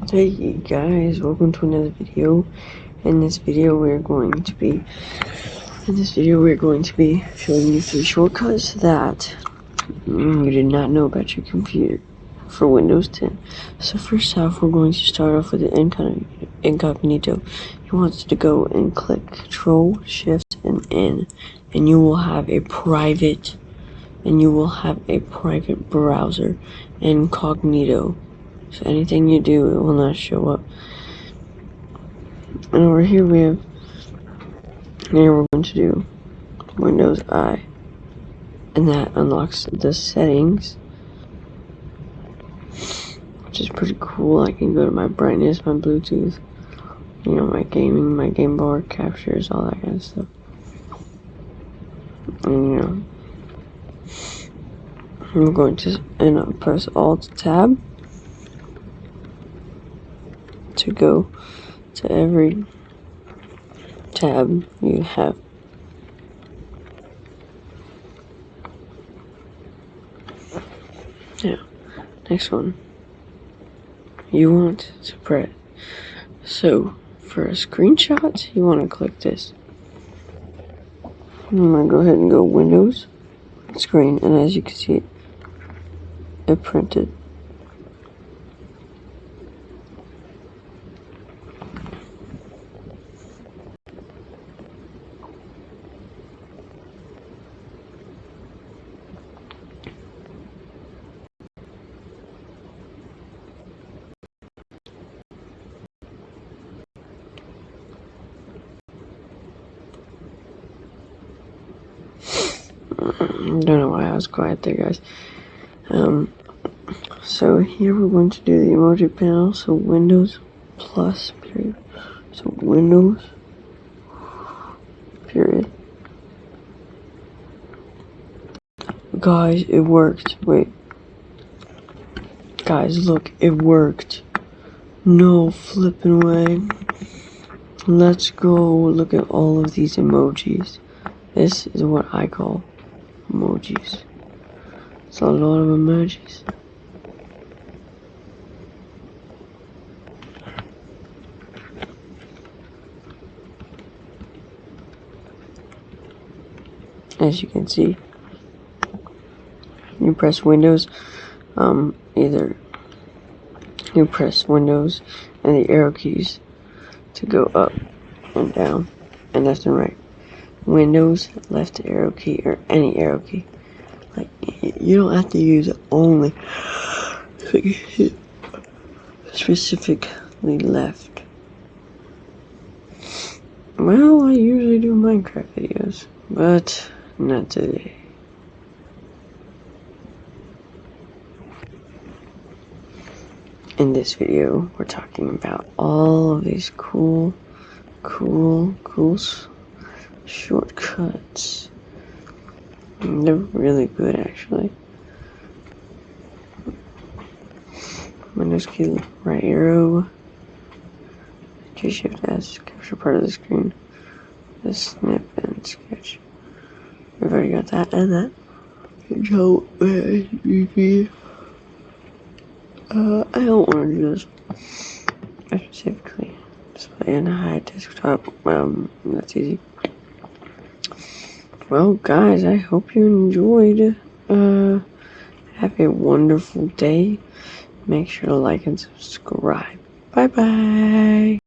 Hey guys, welcome to another video. In this video we're going to be showing you 3 shortcuts that you did not know about your computer for Windows 10. So first off, we're going to start off with the incognito. You want to go and click Control Shift and N, and you will have a private browser, incognito. So anything you do, it will not show up. And over here we're going to do Windows I, and that unlocks the settings, which is pretty cool. I can go to my brightness, my Bluetooth, my gaming, my game bar captures, all that kind of stuff. And I'm going to press Alt Tab to go to every tab you have. Now, next one, you want to press. So, for a screenshot, you want to click this. I'm going to go ahead and go Windows, Screen, and as you can see, it printed. I don't know why I was quiet there, guys. So here we're going to do the emoji panel. So Windows plus period. So Windows period. Guys, it worked. Wait. Guys, look, it worked. No flipping way. Let's go look at all of these emojis. This is what I call emojis. It's a lot of emojis. As you can see, you press Windows, either you press Windows and the arrow keys to go up and down and left and right. Windows, left arrow key, or any arrow key. Like, you don't have to use only specifically left. Well, I usually do Minecraft videos, but not today. In this video, we're talking about all of these cool shortcuts. And they're really good, actually. Windows key, right arrow, Shift S, capture part of the screen, the snip and sketch. We've already got that and that. Control SBB. I don't want to do this specifically. Display and hide desktop. That's easy. Well, guys, I hope you enjoyed. Have a wonderful day. Make sure to like and subscribe. Bye bye.